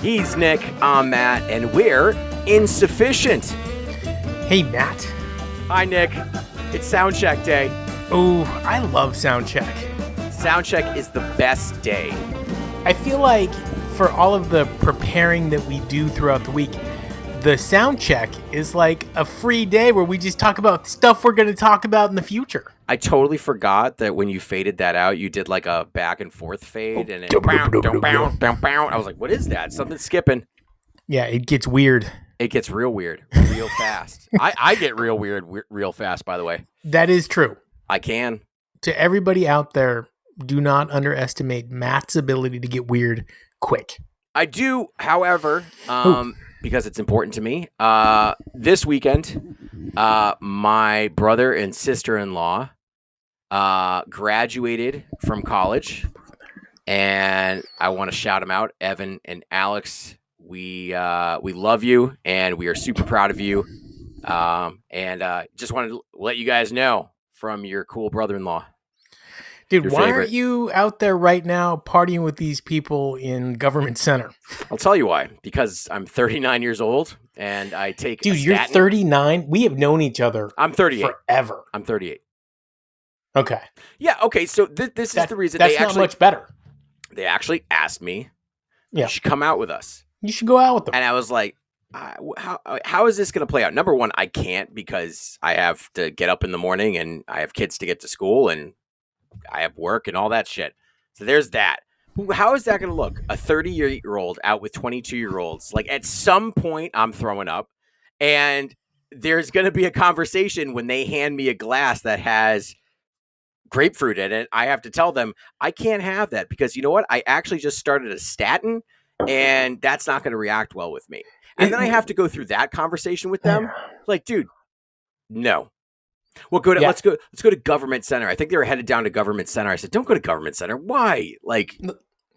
He's Nick, I'm Matt, and we're insufficient. Hey, Matt. Hi, Nick. It's Soundcheck day. Oh, I love Soundcheck. Soundcheck is the best day. I feel like for all of the preparing that we do throughout the week, the Soundcheck is like a free day where we just talk about stuff we're going to talk about in the future. I totally forgot that when you faded that out, you did like a back and forth fade, and it I was like, what is that? Something's skipping. Yeah, it gets weird. It gets real weird real fast. I get real weird real fast, by the way. That is true. I can. To everybody out there, do not underestimate Matt's ability to get weird quick. I do, however, because it's important to me, this weekend, my brother and sister-in-law graduated from college, and I want to shout them out. Evan and Alex, we love you, and we are super proud of you, and just wanted to let you guys know from your cool brother-in-law. Dude, why aren't you out there right now partying with these people in Government Center? I'll tell you why. Because I'm 39 years old, and I take Dude, you're 39? We have known each other I'm 38. Forever. I'm 38. Okay. Yeah, okay, so this is the reason that's not much better. They actually asked me, you should come out with us. You should go out with them. And I was like, how is this going to play out? Number one, I can't because I have to get up in the morning, and I have kids to get to school, and I have work and all that shit. So there's that. How is that going to look? A 30-year-old out with 22-year-olds. Like, at some point, I'm throwing up. And there's going to be a conversation when they hand me a glass that has grapefruit in it. I have to tell them, I can't have that because you know what? I actually just started a statin, and that's not going to react well with me. And then I have to go through that conversation with them. Like, dude, no. Well, let's go to Government Center. I think they were headed down to Government Center. I said, don't go to Government Center. Why? Like,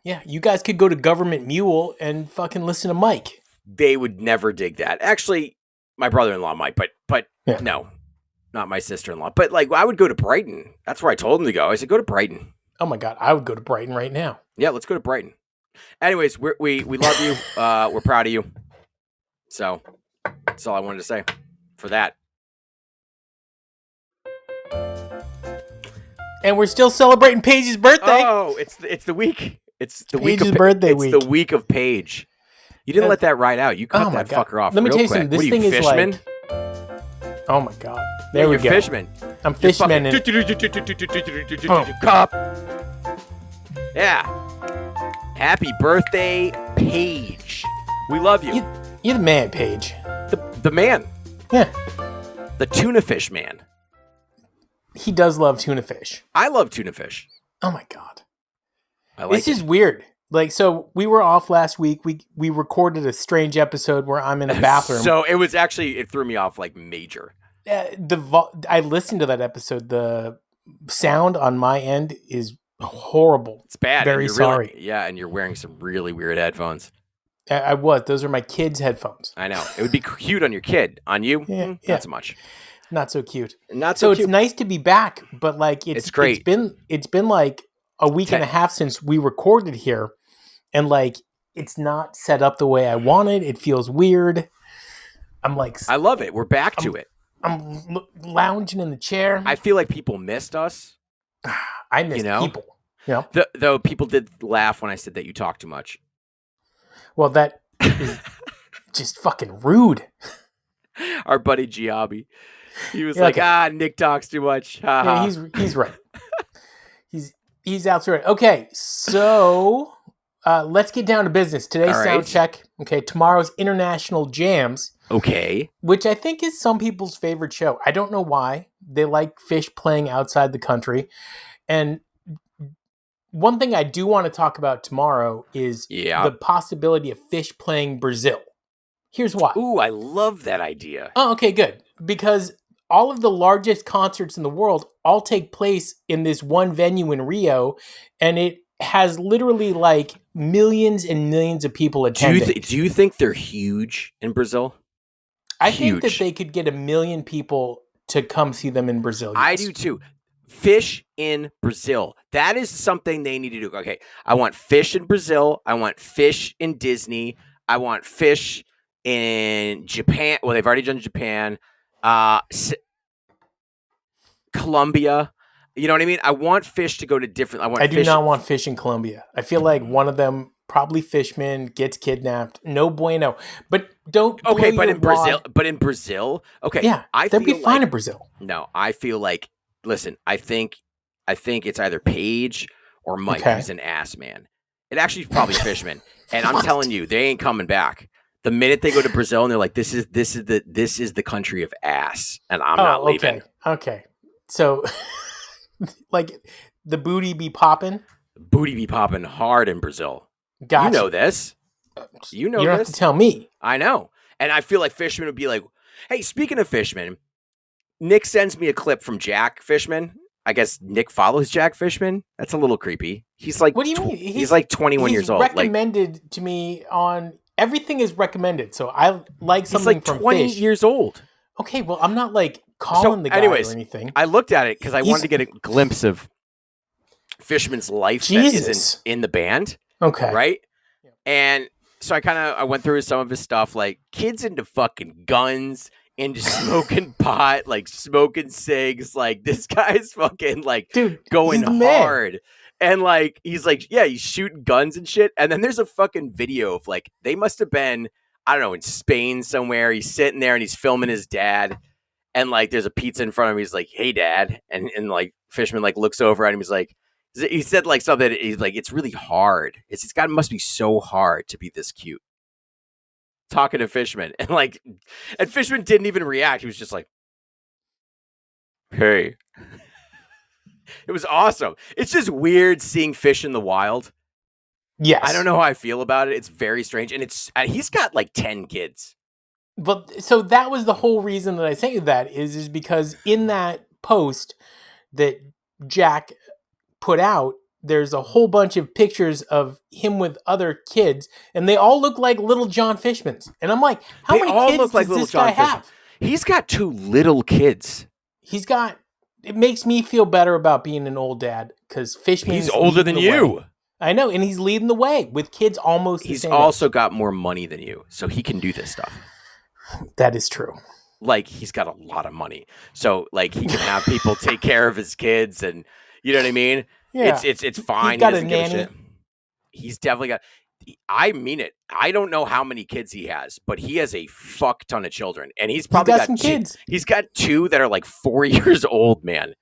yeah, you guys could go to Government Mule and fucking listen to Mike. They would never dig that. Actually, my brother-in-law might, but no, not my sister-in-law. But like, I would go to Brighton. That's where I told him to go. I said, go to Brighton. Oh my God, I would go to Brighton right now. Yeah, let's go to Brighton. Anyways, we love you. We're proud of you. So that's all I wanted to say for that. And we're still celebrating Paige's birthday. Oh, it's the week. It's the Paige's week of birthday week. week. It's the week of Paige. You didn't let that ride out. You cut that fucker off. Let me real tell you quick. something. This what are thing you, is Fishman? like. Oh my God. There we go. Fishman. I'm Fishman. Cup. Yeah. Happy birthday, Paige. We love you. You're the man, Paige. The man. Yeah. The tuna fish man. He does love tuna fish. I love tuna fish. Oh my God. I like this is weird. Like, so we were off last week. We recorded a strange episode where I'm in a bathroom. So it was actually, it threw me off like major. I listened to that episode. The sound on my end is horrible. It's bad. Very sorry. And you're wearing some really weird headphones. I was. Those are my kids' headphones. I know. It would be cute on your kid. On you, not so much. Not so cute. Not so cute. It's nice to be back, but like it's great. It's been like a week and a half since we recorded here, and like it's not set up the way I wanted. It feels weird. I'm like, I love it. We're back to it. I'm lounging in the chair. I feel like people missed us. I missed people. You know? Though people did laugh when I said that you talk too much. Well, that is just fucking rude. Our buddy Giabi. He was like, Nick talks too much. Yeah, he's right. he's absolutely right. Okay, so let's get down to business. Today's Soundcheck. Okay, tomorrow's International Jams. Okay. Which I think is some people's favorite show. I don't know why. They like Phish playing outside the country. And one thing I do want to talk about tomorrow is the possibility of Phish playing Brazil. Here's why. Ooh, I love that idea. Oh, okay, good. Because all of the largest concerts in the world all take place in this one venue in Rio, and it has literally like millions and millions of people attending. Do you think they're huge in Brazil? I think that they could get 1 million people to come see them in Brazil. Yes. I do too. Phish in Brazil. That is something they need to do. Okay, I want Phish in Brazil. I want Phish in Disney. I want Phish in Japan. Well, they've already done Japan. Colombia. You know what I mean? I want Phish to go to different. I do not want Phish in Colombia. I feel like one of them, probably Fishman, gets kidnapped. No bueno. But don't blow okay, but your in Brazil, wad. okay. Yeah, they'd be fine in Brazil. No, I feel like. Listen, I think it's either Paige or Mike who's an ass man. It actually is probably Fishman, and I'm telling you, they ain't coming back. The minute they go to Brazil and they're like, this is the country of ass, and I'm not leaving. Okay. So, like, the booty be popping? Booty be popping hard in Brazil. Gotcha. You know this. You know this. You don't have to tell me. I know. And I feel like Fishman would be like, hey, speaking of Fishman, Nick sends me a clip from Jack Fishman. I guess Nick follows Jack Fishman. That's a little creepy. He's like, what do you mean? He's like 21 years old. Recommended to me on everything is recommended. So I like something from 20 Phish. Years old. Okay, well, I'm not like calling the guy or anything. I looked at it because I wanted to get a glimpse of Fishman's life that isn't in the band. Okay. Right? Yeah. And so I went through some of his stuff, like kids into fucking guns, into smoking pot, like smoking cigs. Like this guy's fucking like going hard. And like he's like, yeah, he's shooting guns and shit. And then there's a fucking video of like they must have been, I don't know, in Spain somewhere. He's sitting there and he's filming his dad. And like there's a pizza in front of him. He's like, hey dad. And like Fishman like looks over at him. He's like, he said like something. He's like, it's really hard. It must be so hard to be this cute. Talking to Fishman and Fishman didn't even react. He was just like, hey. It was awesome. It's just weird seeing Phish in the wild. Yes. I don't know how I feel about it. It's very strange. And he's got like 10 kids. But so that was the whole reason that I sent you that is because in that post that Jack put out, there's a whole bunch of pictures of him with other kids, and they all look like little John Fishmans. And I'm like, how many kids does this guy have? He's got 2 little kids. It makes me feel better about being an old dad because Fishman's he's older than you. Way. I know, and he's leading the way with kids almost the same He's also age. got more money than you, so he can do this stuff. That is true. Like, he's got a lot of money. So, like, he can have people take care of his kids, and you know what I mean? Yeah. It's fine. He's got a nanny. He's definitely got... I mean it. I don't know how many kids he has, but he has a fuck ton of children. And he's probably got some kids. He's got 2 that are like 4 years old, man.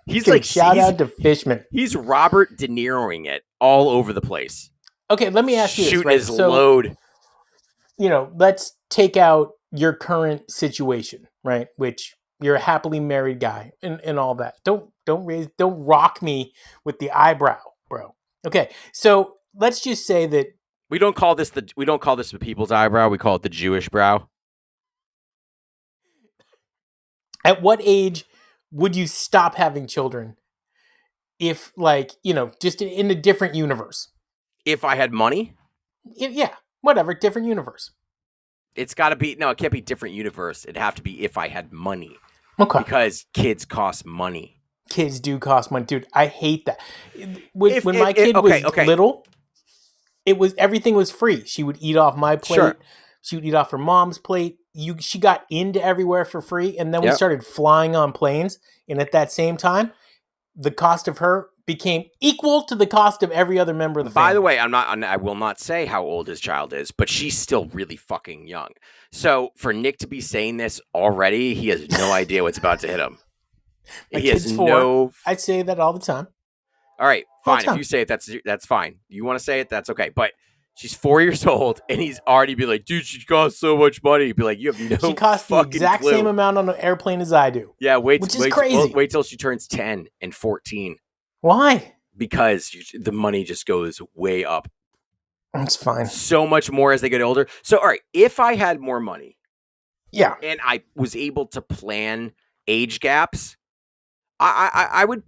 He's like... Shout out to Fishman. He's Robert De Niroing it all over the place. Okay, let me ask you this, Shooting his load. You know, let's take out your current situation, right? Which you're a happily married guy and all that. Don't rock me with the eyebrow, bro. Okay, so let's just say that we don't call this the people's eyebrow. We call it the Jewish brow. At what age would you stop having children? If, like, you know, just in a different universe. If I had money? Yeah, whatever, different universe. It's got to be, no, it can't be different universe. It'd have to be if I had money. Okay. Because kids cost money. Kids do cost money. Dude, I hate that. When my kid was little, everything was free. She would eat off my plate. Sure. She would eat off her mom's plate. She got into everywhere for free. And then we started flying on planes. And at that same time, the cost of her became equal to the cost of every other member of the family. By the way, I will not say how old his child is, but she's still really fucking young. So for Nick to be saying this already, he has no idea what's about to hit him. He has 4. I say that all the time. All right, fine. If you say it, that's fine. You want to say it, that's okay. But she's 4 years old, and he's already be like, dude, she costs so much money. He'd be like, you have no She costs the exact same amount on an airplane as I do. Yeah, which is crazy. Wait till she turns 10 and 14. Why? Because the money just goes way up. That's fine. So much more as they get older. So, all right, if I had more money, and I was able to plan age gaps, I would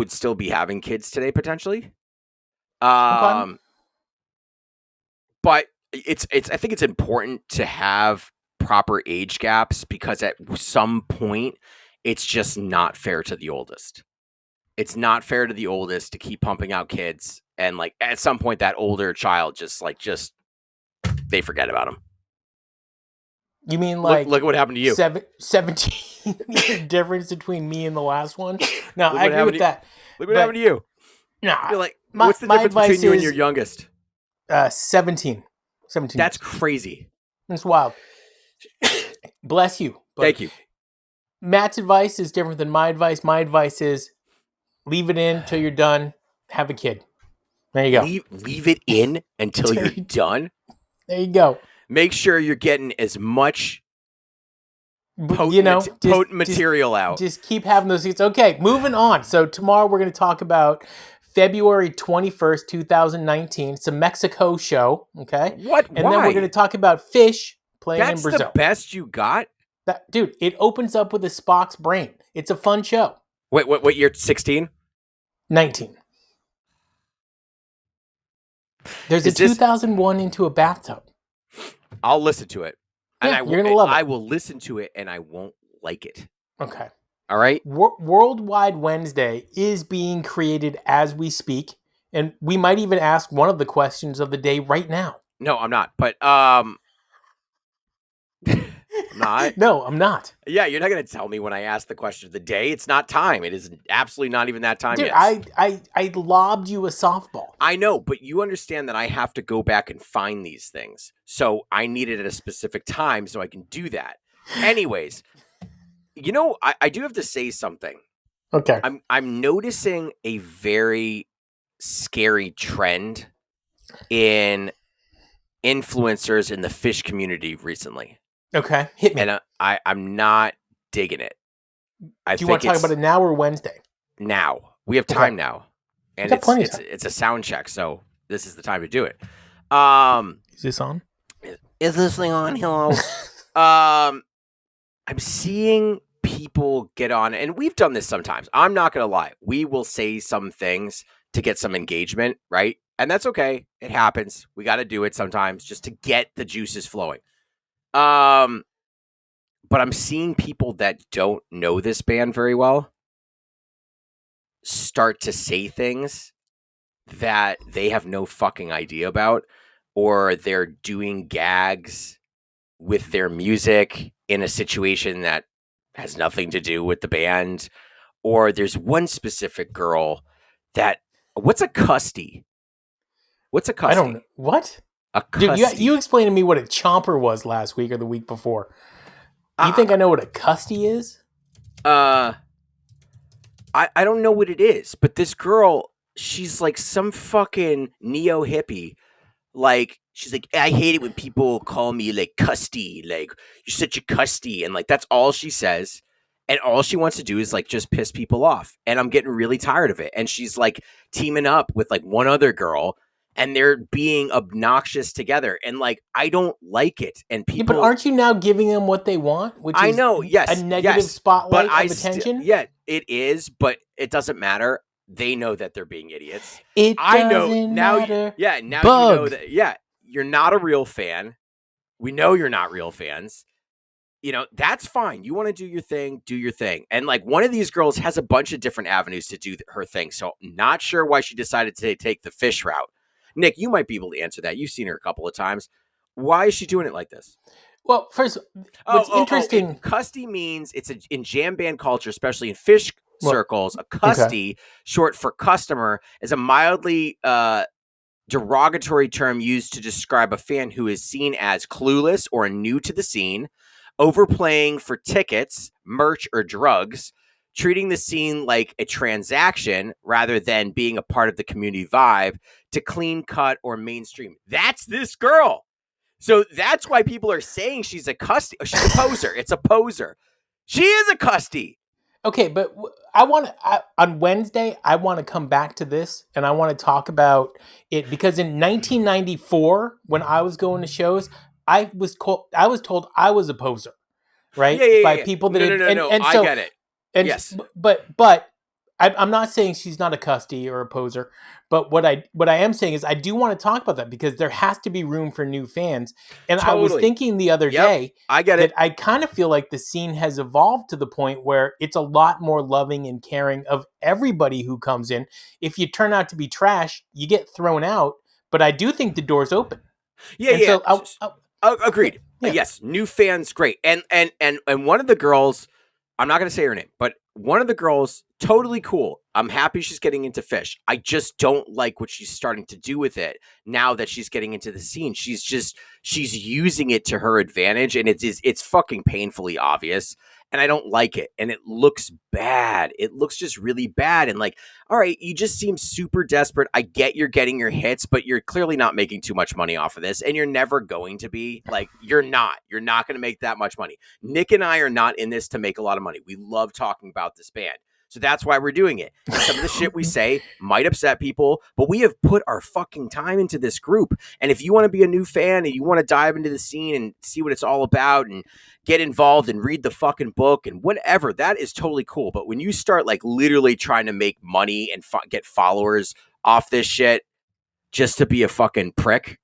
still be having kids today potentially. But I think it's important to have proper age gaps because at some point it's just not fair to the oldest. It's not fair to the oldest to keep pumping out kids and like at some point that older child just they forget about him. You mean like look what happened to you? 17 year difference between me and the last one? No, I agree with that. Look what happened to you. No, you're like, what's the difference between you and your youngest? 17. 17 That's years. crazy. That's wild. Bless you. Thank you. Matt's advice is different than my advice. My advice is leave it in till you're done. Have a kid. There you go. Leave it in until you're done. There you go. Make sure you're getting as much potent material out. Just keep having those seats. Okay, moving on. So tomorrow we're going to talk about February 21st, 2019. It's a Mexico show. Okay. What? And then we're going to talk about Phish playing in Brazil. That's the best you got? Dude, it opens up with a Spock's brain. It's a fun show. Wait, what year? 16? 19. There's a 2001 Into a Bathtub. I'll listen to it. Yeah, and you're going to love it. I will listen to it and I won't like it. Okay. All right? Worldwide Wednesday is being created as we speak. And we might even ask one of the questions of the day right now. No, I'm not. But, I'm not. No, I'm not. Yeah, you're not going to tell me when I ask the question of the day. It's not time. It is absolutely not even that time yet. I lobbed you a softball. I know, but you understand that I have to go back and find these things. So I need it at a specific time so I can do that. Anyways, I do have to say something. Okay. I'm noticing a very scary trend in influencers in the Phish community recently. Okay, hit me. And I'm not digging it. Do you want to talk about it now or Wednesday? Now. We have time now. And it's a sound check, so this is the time to do it. Is this on? Is this thing on? Hello. I'm seeing people get on, and we've done this sometimes. I'm not going to lie. We will say some things to get some engagement, right? And that's okay. It happens. We got to do it sometimes just to get the juices flowing. But I'm seeing people that don't know this band very well start to say things that they have no fucking idea about, or they're doing gags with their music in a situation that has nothing to do with the band. Or there's one specific girl that, what's a custy? What's a custy? I don't know. What? Dude, you explained to me what a chomper was last week or the week before. You think I know what a custy is? I don't know what it is, but this girl, she's like some fucking neo hippie. Like, she's like, I hate it when people call me like custy, like you're such a custy, and like that's all she says. And all she wants to do is like just piss people off. And I'm getting really tired of it. And she's like teaming up with like one other girl, and they're being obnoxious together. And like, I don't like it. And people, but aren't you now giving them what they want? Which is a negative spotlight of attention. Yeah, it is, but it doesn't matter. They know that they're being idiots. I know now. Now you know that. Yeah, you're not a real fan. We know you're not real fans. That's fine. You want to do your thing, do your thing. And like one of these girls has a bunch of different avenues to do her thing. So not sure why she decided to take the Phish route. Nick, you might be able to answer that. You've seen her a couple of times. Why is she doing it like this? Well, first, what's interesting... Custy means in jam band culture, especially in Phish circles, a custy, short for customer, is a mildly derogatory term used to describe a fan who is seen as clueless or new to the scene, overplaying for tickets, merch, or drugs, treating the scene like a transaction rather than being a part of the community vibe, to clean cut or mainstream. That's this girl. So that's why people are saying she's a custy. She's a poser. It's a poser. She is a custy. Okay, but on Wednesday, I want to come back to this, and I want to talk about it, because in 1994, when I was going to shows, I was told I was a poser, right? Yeah. By people that no. I get it. And yes, but I'm not saying she's not a custy or a poser, but what I am saying is I do want to talk about that because there has to be room for new fans. And I was Totally. thinking the other Yep. day I get that it. I kind of feel like the scene has evolved to the point where it's a lot more loving and caring of everybody who comes in. If you turn out to be trash, you get thrown out. But I do think the door's open. Yeah, And yeah. so yeah, Agreed. yeah. Yes, new fans, great. And one of the girls, I'm not going to say her name, but one of the girls, totally cool. I'm happy she's getting into Phish. I just don't like what she's starting to do with it now that she's getting into the scene. She's using it to her advantage, and it's fucking painfully obvious. And I don't like it. And it looks bad. It looks just really bad. And like, all right, you just seem super desperate. I get you're getting your hits, but you're clearly not making too much money off of this. And you're never going to be. Like, you're not. You're not going to make that much money. Nick and I are not in this to make a lot of money. We love talking about this band. So that's why we're doing it. And some of the shit we say might upset people, but we have put our fucking time into this group. And if you want to be a new fan and you want to dive into the scene and see what it's all about and get involved and read the fucking book and whatever, that is totally cool. But when you start like literally trying to make money and get followers off this shit just to be a fucking prick,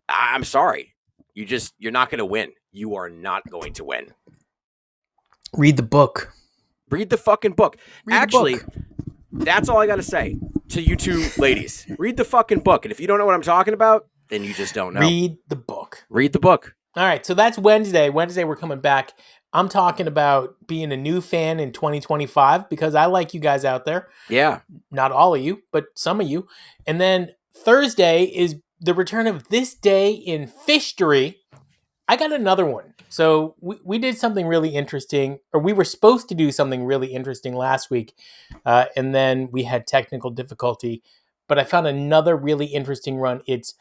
I'm sorry. You're not going to win. You are not going to win. Read the book. Read the fucking book. Actually, the book. That's all I got to say to you two ladies. Read the fucking book. And if you don't know what I'm talking about, then you just don't know. Read the book. Read the book. All right, so that's Wednesday. Wednesday, we're coming back. I'm talking about being a new fan in 2025 because I like you guys out there. Yeah. Not all of you, but some of you. And then Thursday is the return of This Day in Phish-tory. I got another one. So we did something really interesting, or we were supposed to do something really interesting last week, and then we had technical difficulty. But I found another really interesting run. It's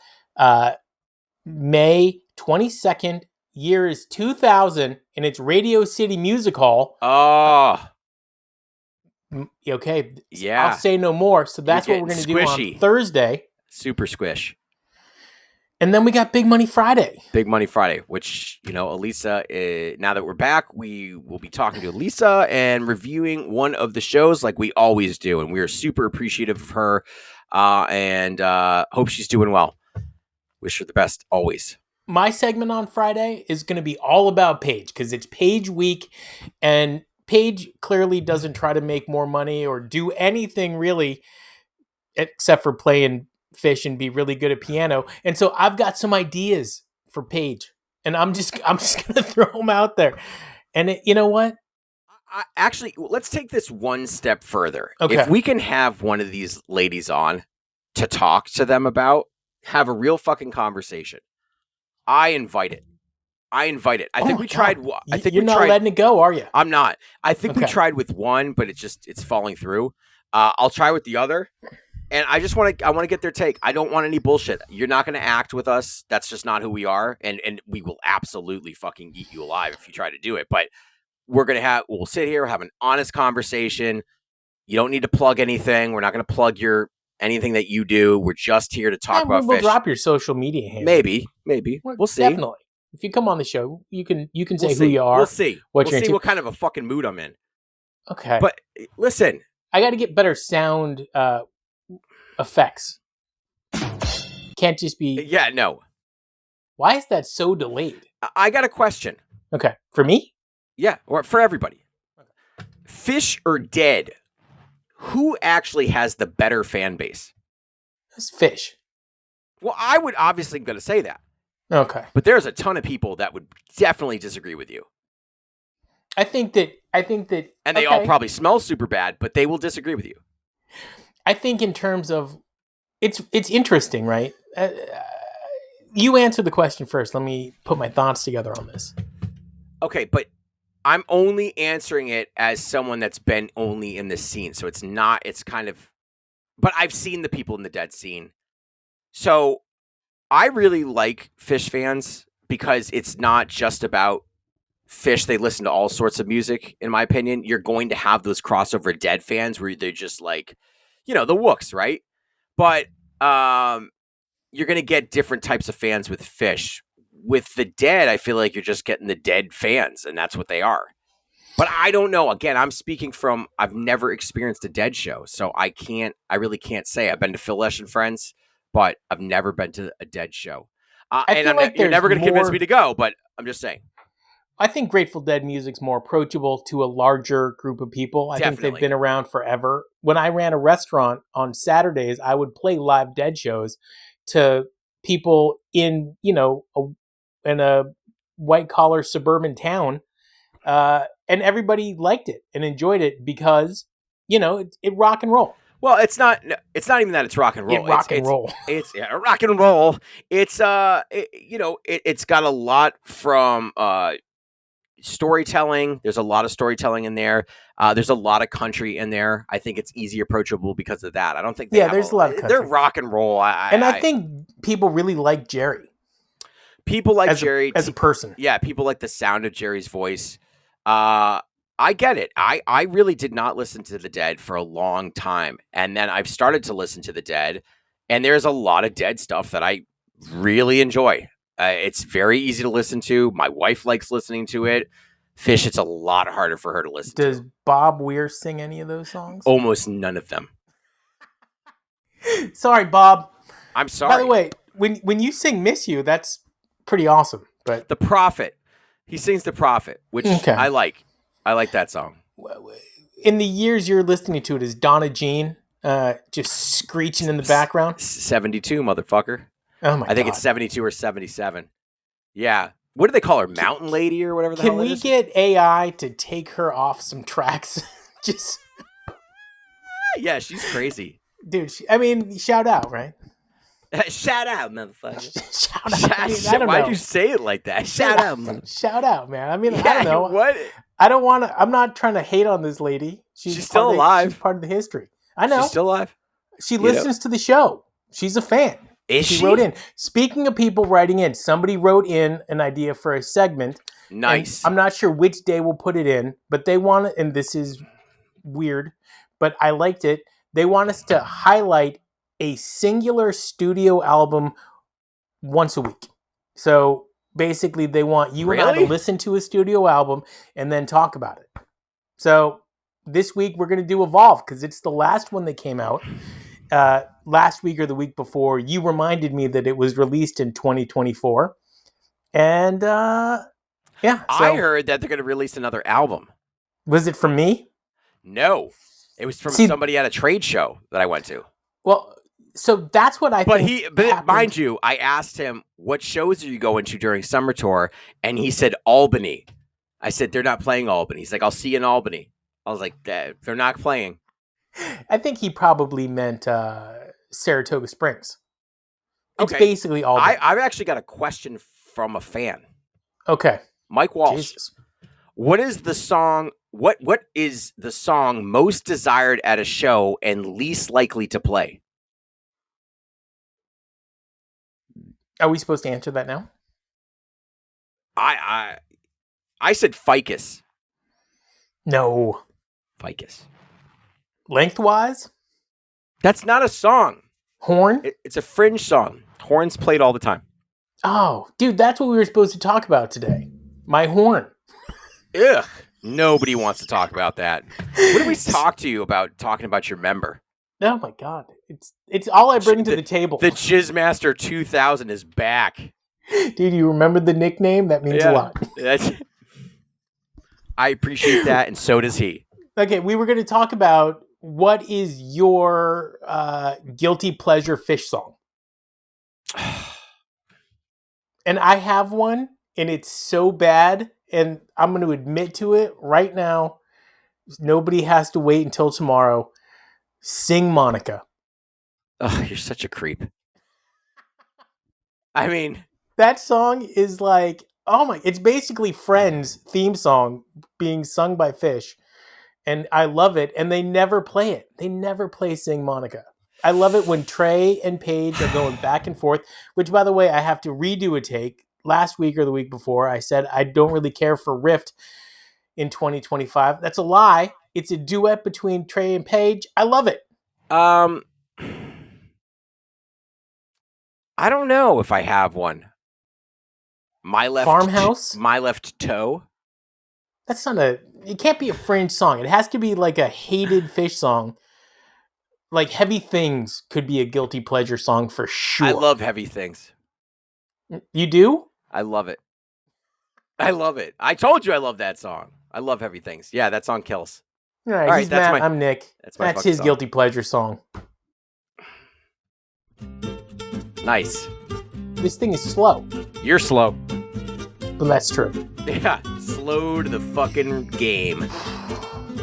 May 22nd, year is 2000, and it's Radio City Music Hall. Oh. Okay. Yeah. I'll say no more. So that's what we're going to do on Thursday. Super squish. And then we got Big Money Friday. Big Money Friday, which, Elisa, now that we're back, we will be talking to Elisa and reviewing one of the shows like we always do. And we are super appreciative of her and hope she's doing well. Wish her the best always. My segment on Friday is going to be all about Paige because it's Paige week. And Paige clearly doesn't try to make more money or do anything really except for playing Phish and be really good at piano. And so I've got some ideas for Paige, and I'm just going to throw them out there. And you know what? Actually, let's take this one step further. Okay. If we can have one of these ladies on to talk to them about, have a real fucking conversation, I invite it. I think we tried. I think you're not letting it go, are you? I'm not. I think we tried with one, but it's falling through. I'll try with the other. And I want to get their take. I don't want any bullshit. You're not going to act with us. That's just not who we are. And we will absolutely fucking eat you alive if you try to do it. But we'll sit here, have an honest conversation. You don't need to plug anything. We're not going to plug anything that you do. We're just here to talk about we'll Phish. Drop your social media handle. Maybe. We'll see. Definitely. If you come on the show, you can say who you are. We'll see. We'll see what kind of a fucking mood I'm in. Okay. But listen. I got to get better sound effects. Can't just be... Yeah, no. Why is that so delayed? I got a question. Okay. For me? Yeah, or for everybody. Okay. Phish or Dead, who actually has the better fan base? It's Phish. Well, I would obviously going to say that. Okay. But there's a ton of people that would definitely disagree with you. I think that... And they all probably smell super bad, but they will disagree with you. I think in terms of... It's interesting, right? You answer the question first. Let me put my thoughts together on this. Okay, but I'm only answering it as someone that's been only in the scene. So it's kind of... But I've seen the people in the Dead scene. So I really like Phish fans because it's not just about Phish. They listen to all sorts of music, in my opinion. You're going to have those crossover Dead fans where they're just like, the Wooks, right? But you're going to get different types of fans with Phish. With the Dead, I feel like you're just getting the Dead fans, and that's what they are. But I don't know. Again, I'm speaking from I've never experienced a Dead show, so I really can't say. I've been to Phil Lesh and Friends, but I've never been to a Dead show. I feel like You're there's never going to convince me more. to go, but I'm just saying. I think Grateful Dead music's more approachable to a larger group of people. I think they've Definitely. been around forever. When I ran a restaurant on Saturdays, I would play live Dead shows to people in, in a white collar suburban town, and everybody liked it and enjoyed it because it rock and roll. Well, it's not even that it's rock and roll. It rock and roll. It's rock and roll. It's it's got a lot from storytelling. There's a lot of storytelling in there. There's a lot of country in there. I think it's easy approachable because of that. I don't think there's a lot of country. They're rock and roll. I think people really like Jerry. People like Jerry as a person. Yeah, people like the sound of Jerry's voice. I get it. I really did not listen to the Dead for a long time, and then I've started to listen to the Dead, and there's a lot of Dead stuff that I really enjoy. It's very easy to listen to. My wife likes listening to it. Phish, it's a lot harder for her to listen to. Does Bob Weir sing any of those songs? Almost none of them. Sorry, Bob. I'm sorry. By the way, when you sing "Miss You," that's pretty awesome. But The Prophet, he sings The Prophet, which I like. I like that song. In the years you're listening to it, is Donna Jean just screeching in the background? 72, motherfucker. Oh my God. I think it's 72 or 77. Yeah. What do they call her? Mountain Lady or whatever the hell it is? Can we get AI to take her off some tracks? Just. Yeah, she's crazy. Dude, shout out, right? Shout out, motherfucker. Shout out. I don't Why'd know. you say it like that? Shout out, motherfucker. Shout out, man. I don't know. What? I don't want to. I'm not trying to hate on this lady. She's still alive. She's part of the history. I know. She's still alive. She listens to the show. She's a fan. She wrote in. Speaking of people writing in, somebody wrote in an idea for a segment. Nice. I'm not sure which day we'll put it in, but they want it, and this is weird, but I liked it. They want us to highlight a singular studio album once a week. So basically, they want you and I to listen to a studio album and then talk about it. So this week, we're going to do Evolve because it's the last one that came out. Last week or the week before, you reminded me that it was released in 2024. And yeah. I heard that they're going to release another album. Was it from me? No. It was from somebody at a trade show that I went to. Well, so that's what I think. But mind you, I asked him, what shows are you going to during summer tour? And he said Albany. I said, they're not playing Albany. He's like, I'll see you in Albany. I was like, they're not playing. I think he probably meant Saratoga Springs. It's okay. Basically Albany. I've actually got a question from a fan. Okay. Mike Walsh. Jesus. What is the song? What is the song most desired at a show and least likely to play? Are we supposed to answer that now? I said Ficus. No. Ficus. Lengthwise? That's not a song. Horn? It's a fringe song. Horn's played all the time. Oh, dude, that's what we were supposed to talk about today. My horn. Ugh. Nobody wants to talk about that. What did we talk to you about talking about your member? Oh my God. It's all I bring to the table. The Jizzmaster 2000 is back. Dude, you remember the nickname? That means a lot. I appreciate that, and so does he. Okay, we were going to talk about what is your guilty pleasure Phish song? And I have one, and it's so bad, and I'm going to admit to it right now. Nobody has to wait until tomorrow. Sing Monica. Oh, you're such a creep. I mean, that song is like, it's basically Friends theme song being sung by Phish. And I love it. And they never play it. They never play Sing Monica. I love it when Trey and Paige are going back and forth, which, by the way, I have to redo a take. Last week or the week before, I said I don't really care for Rift in 2025. That's a lie. It's a duet between Trey and Paige. I love it. I don't know if I have one. My left Farmhouse? My left toe. That's not a... It can't be a fringe song. It has to be like a hated Phish song. Like Heavy Things could be a guilty pleasure song for sure. I love Heavy Things. You do? I love it. I love it. I told you I love that song. I love Heavy Things. Yeah, that song kills. All right, he's Matt. I'm Nick. That's his guilty pleasure song. Nice. This thing is slow. You're slow. But that's true. Yeah, slow to the fucking game.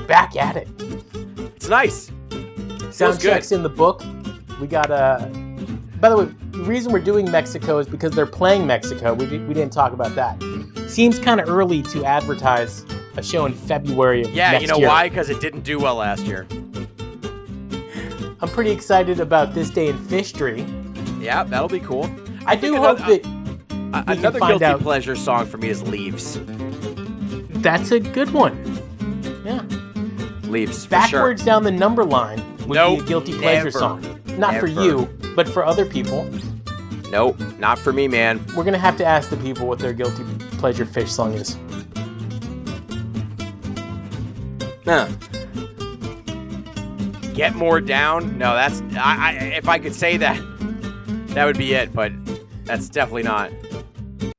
Back at it. It's nice. Soundcheck's in the book. We got by the way, the reason we're doing Mexico is because they're playing Mexico. We didn't talk about that. Seems kind of early to advertise a show in February of next you know year. why? Because it didn't do well last year. I'm pretty excited about this day in Phish-tree. Yeah, that'll be cool. I do hope that another guilty pleasure song for me is Leaves. That's a good one. Yeah. Leaves, for Backwards sure. Down the Number Line would be a guilty pleasure song. Not for you, but for other people. Nope, not for me, man. We're going to have to ask the people what their guilty pleasure Phish song is. Get More Down? No, that's... if I could say that, that would be it, but that's definitely not.